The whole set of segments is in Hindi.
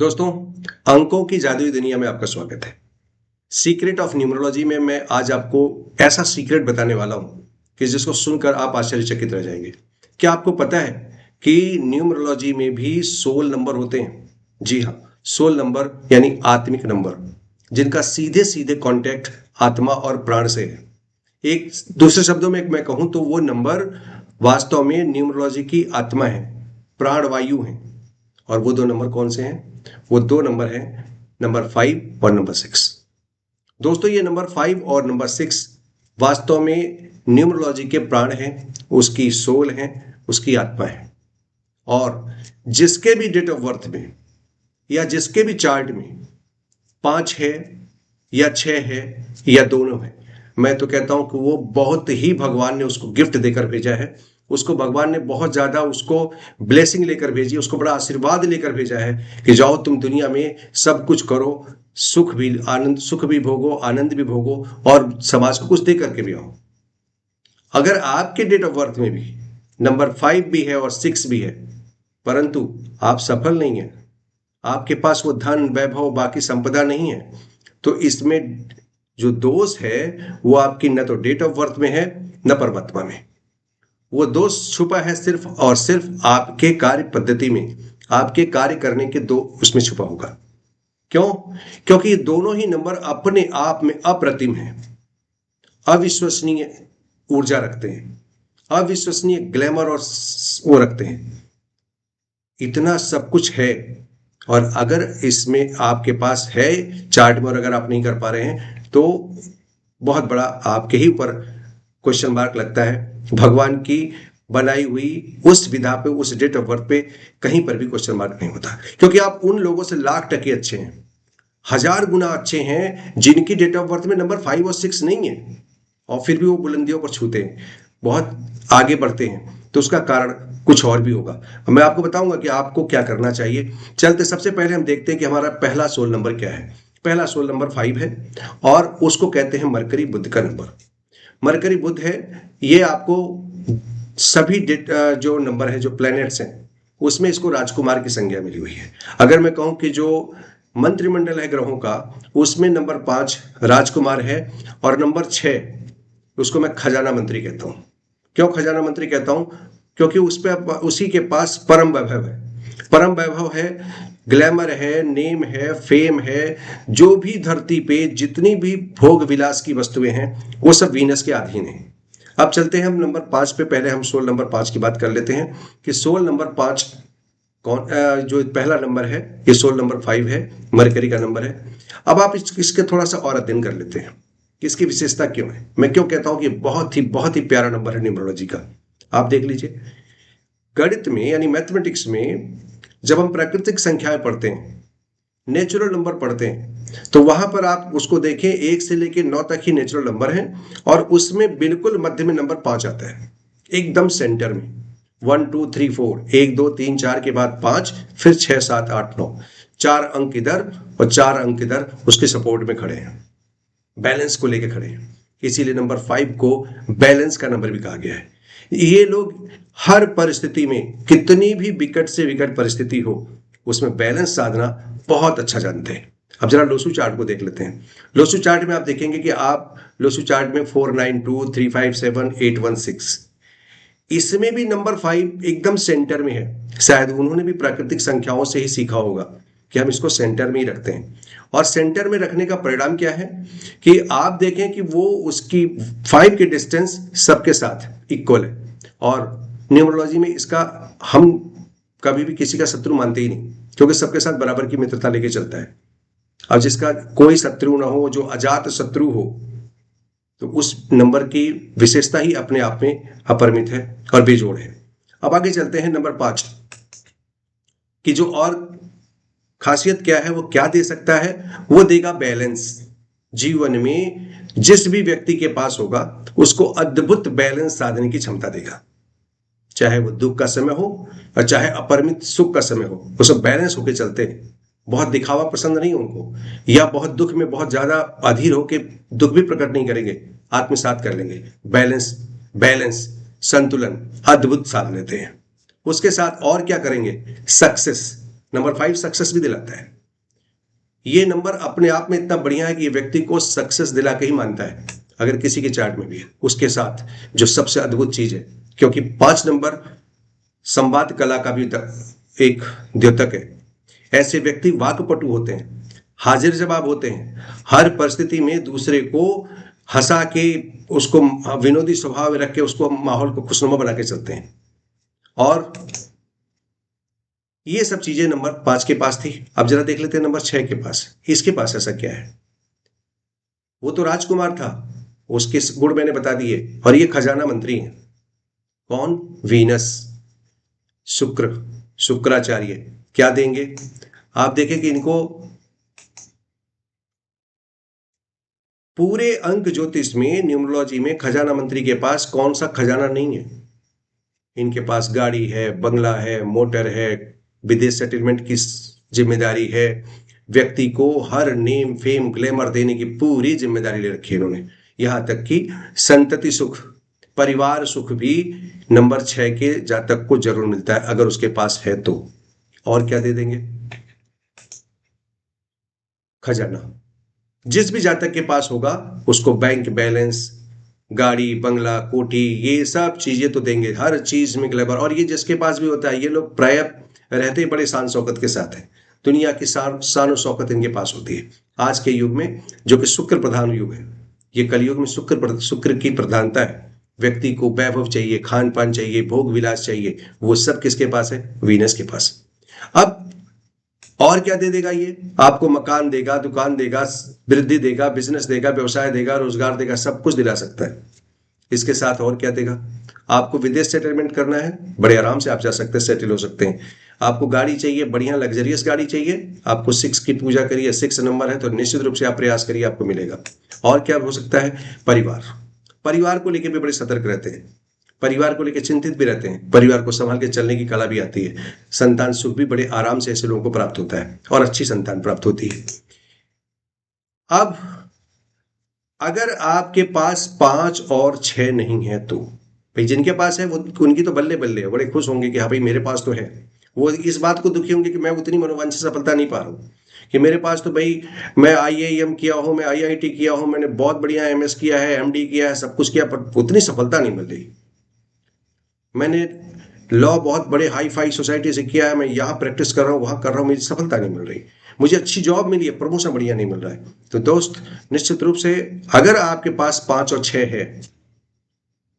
दोस्तों, अंकों की जादुई दुनिया में आपका स्वागत है। सीक्रेट ऑफ न्यूमरोलॉजी में मैं आज आपको ऐसा सीक्रेट बताने वाला हूं कि जिसको सुनकर आप आश्चर्यचकित रह जाएंगे। क्या आपको पता है कि न्यूमरोलॉजी में भी 16 नंबर होते हैं? जी हाँ, 16 नंबर यानी आत्मिक नंबर, जिनका सीधे सीधे कांटेक्ट आत्मा और प्राण से है। एक दूसरे शब्दों में मैं कहूं तो वो नंबर वास्तव में न्यूमरोलॉजी की आत्मा है, प्राणवायु है। और वो दो नंबर कौन से हैं? वो दो नंबर हैं, नंबर 5 और नंबर 6। दोस्तों, ये नंबर 5 और नंबर 6 वास्तव में न्यूमरोलॉजी के प्राण हैं, उसकी सोल है, उसकी आत्मा है। और जिसके भी डेट ऑफ बर्थ में या जिसके भी चार्ट में 5 है या 6 है या दोनों है, मैं तो कहता हूं कि वो बहुत ही भगवान ने उसको गिफ्ट देकर भेजा है। उसको भगवान ने बहुत ज्यादा उसको ब्लेसिंग लेकर भेजी, उसको बड़ा आशीर्वाद लेकर भेजा है कि जाओ तुम दुनिया में सब कुछ करो, सुख भी भोगो, आनंद भी भोगो और समाज को कुछ दे करके भी आओ। अगर आपके डेट ऑफ बर्थ में भी नंबर 5 भी है और 6 भी है, परंतु आप सफल नहीं है, आपके पास वो धन वैभव बाकी संपदा नहीं है, तो इसमें जो दोष है वो आपकी न तो डेट ऑफ बर्थ में है न परमात्मा में। वो दोष छुपा है सिर्फ और सिर्फ आपके कार्य पद्धति में, आपके कार्य करने के दो उसमें छुपा होगा। क्यों? क्योंकि ये दोनों ही नंबर अपने आप में अप्रतिम है, अविश्वसनीय ऊर्जा रखते हैं, अविश्वसनीय ग्लैमर और वो रखते हैं। इतना सब कुछ है, और अगर इसमें आपके पास है चार्ट में और अगर आप नहीं कर पा रहे हैं तो बहुत बड़ा आपके ही ऊपर क्वेश्चन मार्क लगता है। भगवान की बनाई हुई उस विधा पे, उस डेट ऑफ बर्थ पे कहीं पर भी क्वेश्चन मार्क नहीं होता, क्योंकि आप उन लोगों से लाख टके अच्छे हैं, 1000 गुना अच्छे हैं जिनकी डेट ऑफ बर्थ में नंबर 5 और 6 नहीं है, और फिर भी वो बुलंदियों पर छूते हैं, बहुत आगे बढ़ते हैं। तो उसका कारण कुछ और भी होगा। मैं आपको बताऊंगा कि आपको क्या करना चाहिए। चलते सबसे पहले हम देखते हैं कि हमारा पहला सोल नंबर क्या है। पहला सोल नंबर 5 है और उसको कहते हैं मरकरी बुध का नंबर। मरकरी बुध है, ये आपको सभी जो नंबर है, जो प्लैनेट्स हैं, उसमें इसको राजकुमार की संज्ञा मिली हुई है। अगर मैं कहूं कि जो मंत्रिमंडल है ग्रहों का, उसमें नंबर 5 राजकुमार है और नंबर 6 उसको मैं खजाना मंत्री कहता हूं। क्यों खजाना मंत्री कहता हूं? क्योंकि उसी के पास परम वैभव है, परम वैभव है, ग्लैमर है, नेम है, फेम है। जो भी धरती पे जितनी भी भोग विलास की वस्तुएं हैं वो सब वीनस के अधीन है। अब चलते हैं हम नंबर 5 पे। पहले हम सोल नंबर 5 की बात कर लेते हैं कि सोल नंबर 5 कौन, जो पहला नंबर है ये सोल नंबर 5 है, मरकरी का नंबर है। अब आप इसके थोड़ा सा और अध्ययन कर लेते हैं कि इसकी विशेषता क्यों है। मैं क्यों कहता हूं कि बहुत ही प्यारा नंबर है न्यूमरोलॉजी का। आप देख लीजिए, गणित में यानी मैथमेटिक्स में जब हम प्राकृतिक संख्याएं पढ़ते हैं, नेचुरल नंबर पढ़ते हैं, तो वहां पर आप उसको देखें 1 से लेकर 9 तक ही नेचुरल नंबर है, और उसमें बिल्कुल मध्य में नंबर 5 आता है, एकदम सेंटर में। 1 2 3 4, 1 2 3 4 के बाद 5, फिर 6 7 8 9, 4 अंक इधर और 4 अंक इधर उसके सपोर्ट में खड़े हैं, बैलेंस को लेके खड़े हैं। इसीलिए नंबर 5 को बैलेंस का नंबर भी कहा गया है। ये लोग हर परिस्थिति में, कितनी भी विकट से विकट परिस्थिति हो, उसमें बैलेंस साधना बहुत अच्छा जानते हैं। अब जरा लोसू चार्ट को देख लेते हैं। लोसू चार्ट में आप देखेंगे कि आप लोसू चार्ट में 4 9 2 3 5 7 8 1 6, इसमें भी नंबर 5 एकदम सेंटर में है। शायद उन्होंने भी प्राकृतिक संख्याओं से ही सीखा होगा कि हम इसको सेंटर में ही रखते हैं। और सेंटर में रखने का परिणाम क्या है कि आप देखें कि वो उसकी 5 की डिस्टेंस सबके साथ इक्वल है, और न्यूमरोलॉजी में इसका हम कभी भी किसी का शत्रु मानते ही नहीं, क्योंकि सबके साथ बराबर की मित्रता लेके चलता है। अब जिसका कोई शत्रु ना हो, जो अजात शत्रु हो, तो उस नंबर की विशेषता ही अपने आप में अपरिमित है और बेजोड़ है। अब आगे चलते हैं नंबर 5 की जो और खासियत क्या है, वो क्या दे सकता है? वो देगा बैलेंस। जीवन में जिस भी व्यक्ति के पास होगा उसको अद्भुत बैलेंस साधने की क्षमता देगा, चाहे वो दुख का समय हो और चाहे अपरिमित सुख का समय हो, वो सब बैलेंस होके चलते हैं। बहुत दिखावा पसंद नहीं उनको, या बहुत दुख में बहुत ज्यादा अधीर होके दुख भी प्रकट नहीं करेंगे, आत्मसात कर लेंगे। बैलेंस बैलेंस संतुलन अद्भुत साध लेते हैं। उसके साथ और क्या करेंगे? सक्सेस, नंबर 5 सक्सेस भी दिलाता है। ये नंबर अपने आप में इतना बढ़िया है कि ये व्यक्ति को सक्सेस दिला के ही मानता है, अगर किसी के चार्ट में भी है। उसके साथ जो सबसे अद्भुत चीज है, क्योंकि 5 नंबर संवाद कला का भी एक द्योतक है। ऐसे व्यक्ति वाक्पटु होते हैं, हाजिर जवाब होते हैं, हर परिस्थिति में दूसरे को हंसा के, उसको विनोदी स्वभाव रख के उसको माहौल को खुशनुमा बना के चलते हैं। और ये सब चीजें नंबर 5 के पास थी। अब जरा देख लेते हैं नंबर 6 के पास। इसके पास ऐसा क्या है? वो तो राजकुमार था, उसके गुण मैंने बता दिए, और ये खजाना मंत्री है। कौन? वीनस, शुक्र, शुक्राचार्य। क्या देंगे? आप देखें कि इनको पूरे अंक ज्योतिष में, न्यूमरोलॉजी में, खजाना मंत्री के पास कौन सा खजाना नहीं है? इनके पास गाड़ी है, बंगला है, मोटर है, विदेश सेटलमेंट की जिम्मेदारी है, व्यक्ति को हर नेम फेम ग्लैमर देने की पूरी जिम्मेदारी ले रखी है इन्होंने। यहां तक कि संतति सुख, परिवार सुख भी नंबर 6 के जातक को जरूर मिलता है, अगर उसके पास है तो। और क्या दे देंगे? खजाना। जिस भी जातक के पास होगा उसको बैंक बैलेंस, गाड़ी, बंगला, कोठी, ये सब चीजें तो देंगे, हर चीज में ग्लैमर। और ये जिसके पास भी होता है, ये लोग प्राय रहते ही बड़े शान शौकत के साथ है। दुनिया की शान और शौकत इनके पास होती है। आज के युग में, जो कि शुक्र प्रधान युग है, ये कलयुग में शुक्र की प्रधानता है। व्यक्ति को वैभव चाहिए, खान पान चाहिए, भोग विलास चाहिए, वो सब किसके पास है? वीनस के पास। अब और क्या दे देगा? ये आपको मकान देगा, दुकान देगा, वृद्धि देगा, बिजनेस देगा, व्यवसाय देगा, रोजगार देगा, सब कुछ दिला सकता है। इसके साथ और क्या देगा? आपको विदेश सेटलमेंट करना है, बड़े आराम से आप जा सकते हैं, सेटल हो सकते हैं। आपको गाड़ी चाहिए, बढ़िया लग्जरियस गाड़ी चाहिए, आपको 6 की पूजा करिए, 6 नंबर है तो निश्चित रूप से आप प्रयास करिए, आपको मिलेगा। और क्या हो सकता है? परिवार। परिवार को लेकर भी बड़े सतर्क रहते हैं, परिवार को लेकर चिंतित भी रहते हैं, परिवार को संभाल के चलने की कला भी आती है। संतान सुख भी बड़े आराम से ऐसे लोगों को प्राप्त होता है, और अच्छी संतान प्राप्त होती है। अब अगर आपके पास 5 और 6 नहीं है तो भाई, जिनके पास है वो, उनकी तो बल्ले बल्ले है, बड़े खुश होंगे कि हाँ भाई मेरे पास तो है। वो इस बात को दुखी होंगे कि मैं उतनी मनोवांछित सफलता नहीं पा रहा हूँ, कि मेरे पास तो भाई, मैं IIM किया हूँ, मैं IIT किया हूँ, मैंने बहुत बढ़िया MS किया है, MD किया है, सब कुछ किया, पर उतनी सफलता नहीं मिल रही। मैंने लॉ बहुत बड़े हाई फाई सोसाइटी से किया है, मैं यहाँ प्रैक्टिस कर रहा हूँ, वहां कर रहा हूँ, मुझे सफलता नहीं मिल रही। मुझे अच्छी जॉब मिली है, प्रमोशन बढ़िया नहीं मिल रहा है। तो दोस्त, निश्चित रूप से अगर आपके पास 5 और 6 है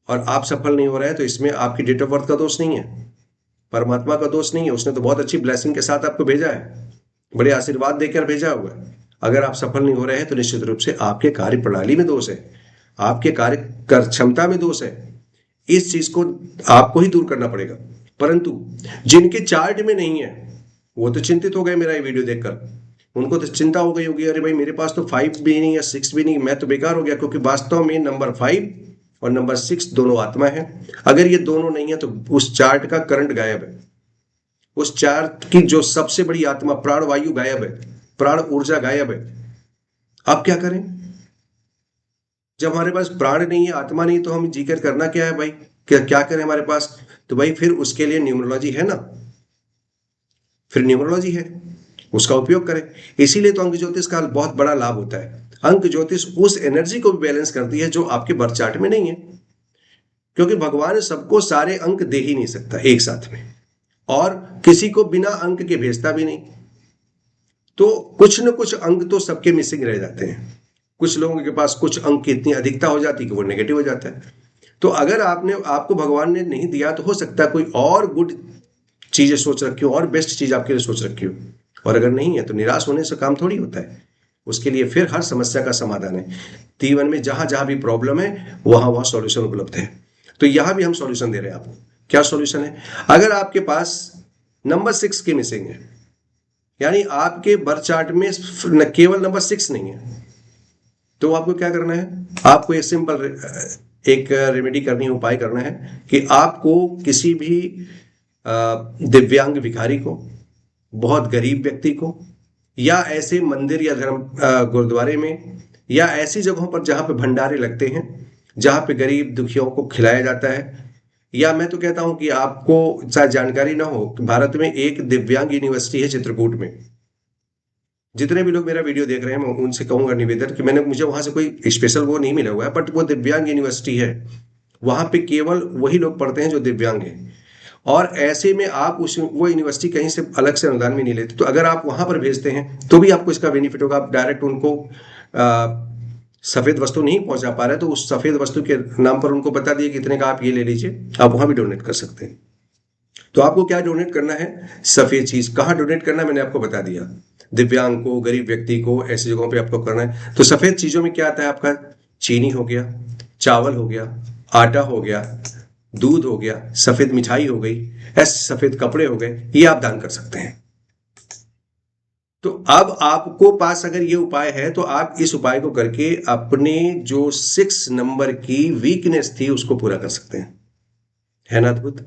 और आप सफल नहीं हो रहे हैं, तो इसमें आपकी डेट ऑफ बर्थ का दोष नहीं है, परमात्मा का दोष नहीं है। उसने तो बहुत अच्छी ब्लेसिंग के साथ आपको भेजा है, बड़े आशीर्वाद देकर भेजा हुआ है। अगर आप सफल नहीं हो रहे हैं तो निश्चित रूप से आपके कार्य प्रणाली में दोष है, आपके कार्य कर क्षमता में दोष है। इस चीज को आपको ही दूर करना पड़ेगा। परंतु जिनके चार्ट में नहीं है, वो तो चिंतित हो गए मेरा ये वीडियो देखकर। उनको तो चिंता हो गई होगी, अरे भाई मेरे पास तो 5 भी नहीं है, 6 भी नहीं, मैं तो बेकार हो गया। क्योंकि वास्तव में नंबर 5 और नंबर 6 दोनों आत्मा है। अगर ये दोनों नहीं है तो उस चार्ट का करंट गायब है, उस चार्ट की जो सबसे बड़ी आत्मा प्राण वायु गायब है, प्राण ऊर्जा गायब है। अब क्या करें? जब हमारे पास प्राण नहीं है, आत्मा नहीं, तो हम जीकर करना क्या है भाई? क्या करें हमारे पास? तो भाई फिर उसके लिए न्यूमरोलॉजी है ना, फिर न्यूमरोलॉजी है, उसका उपयोग करें। इसीलिए तो अंक ज्योतिष का बहुत बड़ा लाभ होता है। अंक ज्योतिष उस एनर्जी को भी बैलेंस करती है जो आपके बर्थ चार्ट में नहीं है, क्योंकि भगवान सबको सारे अंक दे ही नहीं सकता एक साथ में, और किसी को बिना अंक के भेजता भी नहीं। तो कुछ न कुछ अंक तो सबके मिसिंग रह जाते हैं। कुछ लोगों के पास कुछ अंक की इतनी अधिकता हो जाती है कि वो नेगेटिव हो जाता है। तो अगर आपको भगवान ने नहीं दिया, तो हो सकता है कोई और गुड चीजें सोच रखी हो, और बेस्ट चीज आपके लिए सोच रखी हो। और अगर नहीं है तो निराश होने से काम थोड़ी होता है। उसके लिए फिर हर समस्या का समाधान है। जीवन में जहां जहां भी प्रॉब्लम है, वहां वहां सॉल्यूशन उपलब्ध है। तो यहां भी हम सॉल्यूशन दे रहे हैं आपको। क्या सॉल्यूशन है? अगर आपके पास नंबर 6 की मिसिंग है, यानी आपके बर्थ चार्ट में केवल नंबर 6 नहीं है, तो आपको क्या करना है? आपको एक सिंपल एक रेमेडी करनी है, उपाय करना है कि आपको किसी भी दिव्यांग भिखारी को, बहुत गरीब व्यक्ति को, या ऐसे मंदिर या धर्म गुरुद्वारे में, या ऐसी जगहों पर जहां पे भंडारे लगते हैं, जहां पे गरीब दुखियों को खिलाया जाता है, या मैं तो कहता हूं कि आपको शायद जानकारी ना हो, भारत में एक दिव्यांग यूनिवर्सिटी है चित्रकूट में। जितने भी लोग मेरा वीडियो देख रहे हैं मैं उनसे कहूंगा निवेदन कि मैंने मुझे वहां से कोई स्पेशल वो नहीं मिला हुआ है, बट वो दिव्यांग यूनिवर्सिटी है। वहां पे केवल वही लोग पढ़ते हैं जो दिव्यांग हैं। और ऐसे में आप उस वो यूनिवर्सिटी कहीं से अलग से अनुदान भी नहीं लेते, तो अगर आप वहां पर भेजते हैं तो भी आपको इसका बेनिफिट होगा। आप डायरेक्ट उनको सफेद वस्तु नहीं पहुंचा पा रहे तो उस सफेद वस्तु के नाम पर उनको बता दिए कि इतने का आप ये ले लीजिए, आप वहां भी डोनेट कर सकते हैं। तो आपको क्या डोनेट करना है? सफेद चीज। कहाँ डोनेट करना है मैंने आपको बता दिया, दिव्यांग को, गरीब व्यक्ति को, ऐसी जगहों पे आपको करना है। तो सफेद चीजों में क्या आता है आपका? चीनी हो गया, चावल हो गया, आटा हो गया, दूध हो गया, सफेद मिठाई हो गई, ऐसे सफेद कपड़े हो गए, ये आप दान कर सकते हैं। तो अब आपको पास अगर ये उपाय है तो आप इस उपाय को करके अपने जो 6 नंबर की वीकनेस थी उसको पूरा कर सकते हैं। है ना अद्भुत?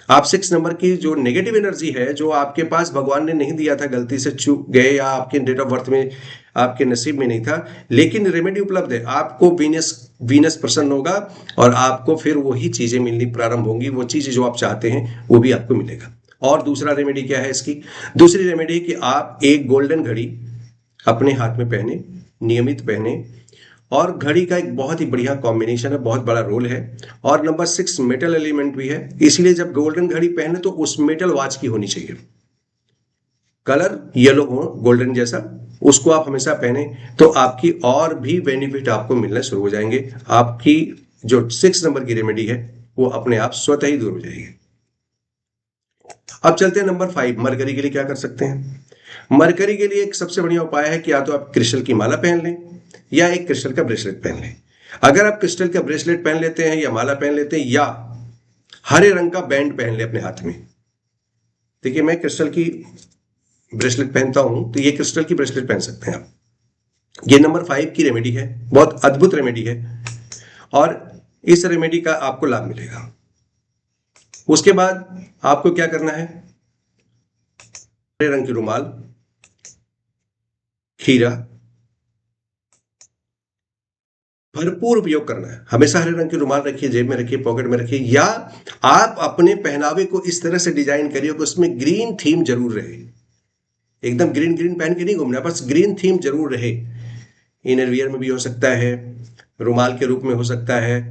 आप 6 नंबर की जो नेगेटिव एनर्जी है, जो आपके पास भगवान ने नहीं दिया था, गलती से चूक गए या आपके डेट ऑफ बर्थ में आपके नसीब में नहीं था, लेकिन रेमेडी उपलब्ध है। आपको वीनस वीनस प्रसन्न होगा और आपको फिर वही चीजें मिलनी प्रारंभ होंगी, वो चीजें जो आप चाहते हैं वो भी आपको मिलेगा। और दूसरा रेमेडी क्या है इसकी? दूसरी रेमेडी कि आप एक गोल्डन घड़ी अपने हाथ में पहने, नियमित पहने। और घड़ी का एक बहुत ही बढ़िया कॉम्बिनेशन है, बहुत बड़ा रोल है। और नंबर 6 मेटल एलिमेंट भी है, इसीलिए जब गोल्डन घड़ी पहने तो उस मेटल वॉच की होनी चाहिए, कलर येलो हो गोल्डन जैसा, उसको आप हमेशा पहने तो आपकी और भी बेनिफिट आपको मिलने शुरू हो जाएंगे। आपकी जो 6 नंबर की रेमेडी है वो अपने आप स्वतः ही दूर हो जाएगी। अब चलते हैं नंबर 5, मरकरी के लिए क्या कर सकते हैं? मरकरी के लिए एक सबसे बढ़िया उपाय है कि या तो आप क्रिस्टल की माला पहन लें या एक क्रिस्टल का ब्रेसलेट पहन लें। अगर आप क्रिस्टल का ब्रेसलेट पहन लेते हैं या माला पहन लेते हैं या हरे रंग का बैंड पहन ले अपने हाथ में। देखिए मैं क्रिस्टल की ब्रेसलेट पहनता हूं तो ये क्रिस्टल की ब्रेसलेट पहन सकते हैं आप। ये नंबर 5 की रेमेडी है, बहुत अद्भुत रेमेडी है और इस रेमेडी का आपको लाभ मिलेगा। उसके बाद आपको क्या करना है? हरे रंग की रुमाल, खीरा भरपूर उपयोग करना है। हमेशा हरे रंग की रुमाल रखिए, जेब में रखिए, पॉकेट में रखिए, या आप अपने पहनावे को इस तरह से डिजाइन करिए कि उसमें ग्रीन थीम जरूर रहे। एकदम ग्रीन ग्रीन पहन के नहीं घूमना, बस ग्रीन थीम जरूर रहे। इनर वियर में भी हो सकता है, रुमाल के रूप में हो सकता है,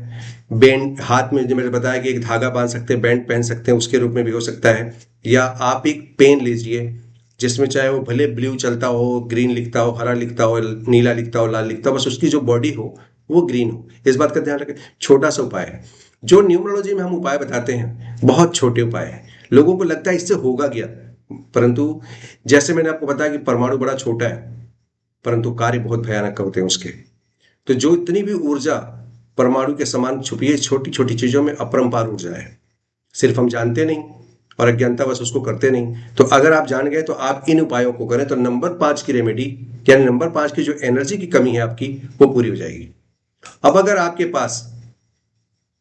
बैंड हाथ में जो मैंने बताया कि एक धागा बांध सकते हैं, बैंड पहन सकते हैं, उसके रूप में भी हो सकता है। या आप एक पेन लीजिए जिसमें चाहे वो भले ब्लू चलता हो, ग्रीन लिखता हो, हरा लिखता हो, नीला लिखता हो, लाल लिखता हो, बस उसकी जो बॉडी हो वो ग्रीन हो। इस बात का ध्यान रखें। छोटा सा उपाय है, जो न्यूमरोलॉजी में हम उपाय बताते हैं बहुत छोटे उपाय हैं, लोगों को लगता है इससे होगा क्या, परंतु जैसे मैंने आपको बताया कि परमाणु बड़ा छोटा है परंतु कार्य बहुत भयानक होते हैं उसके। तो जो इतनी भी ऊर्जा परमाणु के समान छुपी है छोटी छोटी चीजों में, अपरंपार ऊर्जा है, सिर्फ हम जानते नहीं और अज्ञानता बस उसको करते नहीं। तो अगर आप जान गए तो आप इन उपायों को करें तो नंबर 5 की रेमेडी, यानी नंबर 5 की जो एनर्जी की कमी है आपकी, वो पूरी हो जाएगी। अब अगर आपके पास,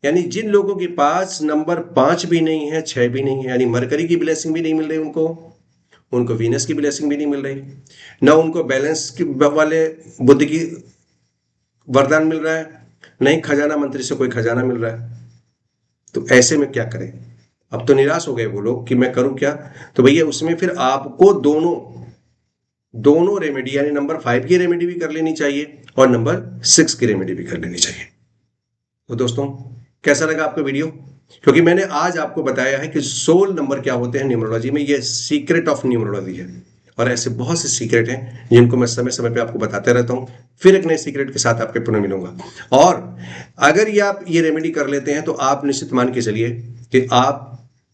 यानी जिन लोगों के पास नंबर 5 भी नहीं है, 6 भी नहीं है, यानी मरकरी की ब्लेसिंग भी नहीं मिल रही उनको वीनस की ब्लेसिंग भी नहीं मिल रही, ना उनको बैलेंस वाले बुद्धि की वरदान मिल रहा है, नहीं खजाना मंत्री से कोई खजाना मिल रहा है, तो ऐसे में क्या करें? अब तो निराश हो गए वो लोग कि मैं करूं क्या। तो भैया उसमें फिर आपको दोनों दोनों रेमेडी, यानी नंबर 5 की रेमेडी भी कर लेनी चाहिए और नंबर 6 की रेमेडी भी कर लेनी चाहिए। तो दोस्तों कैसा लगा आपको वीडियो? क्योंकि मैंने आज आपको बताया है कि 16 नंबर क्या होते हैं न्यूमरोलॉजी में, ये सीक्रेट ऑफ न्यूमरोलॉजी है और ऐसे बहुत से सीक्रेट हैं जिनको मैं समय समय पे आपको बताते रहता हूं। फिर एक नए सीक्रेट के साथ आपके पुनः मिलूंगा। और अगर ये आप ये रेमेडी कर लेते हैं तो आप निश्चित मान के चलिए कि आप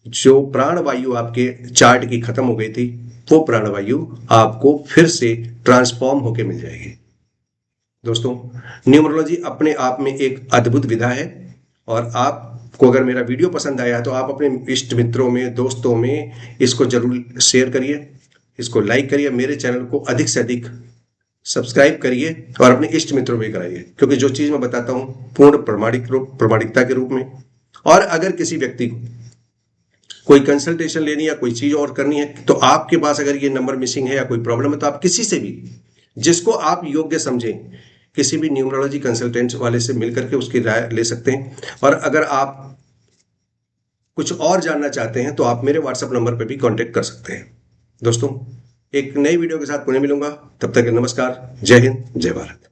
जो प्राणवायु आपके चार्ट की खत्म हो गई थी वो प्राणवायु आपको फिर से ट्रांसफॉर्म होकर मिल जाएगी। दोस्तों न्यूमरोलॉजी अपने आप में एक अद्भुत विधा है और आपको अगर मेरा वीडियो पसंद आया तो आप अपने इष्ट मित्रों में, दोस्तों में इसको जरूर शेयर करिए, इसको लाइक करिए, मेरे चैनल को अधिक से अधिक सब्सक्राइब करिए और अपने इष्ट मित्रों में कराइए, क्योंकि जो चीज मैं बताता हूं पूर्ण प्रमाणिकता के रूप में। और अगर किसी व्यक्ति को कोई कंसल्टेशन लेनी या कोई चीज और करनी है तो आपके पास अगर ये नंबर मिसिंग है या कोई प्रॉब्लम है तो आप किसी से भी, जिसको आप योग्य समझें, किसी भी न्यूमरोलॉजी कंसल्टेंट वाले से मिलकर के उसकी राय ले सकते हैं। और अगर आप कुछ और जानना चाहते हैं तो आप मेरे व्हाट्सएप नंबर पर भी कांटेक्ट कर सकते हैं। दोस्तों, एक नई वीडियो के साथ पुनः मिलूंगा, तब तक नमस्कार, जय हिंद, जय भारत।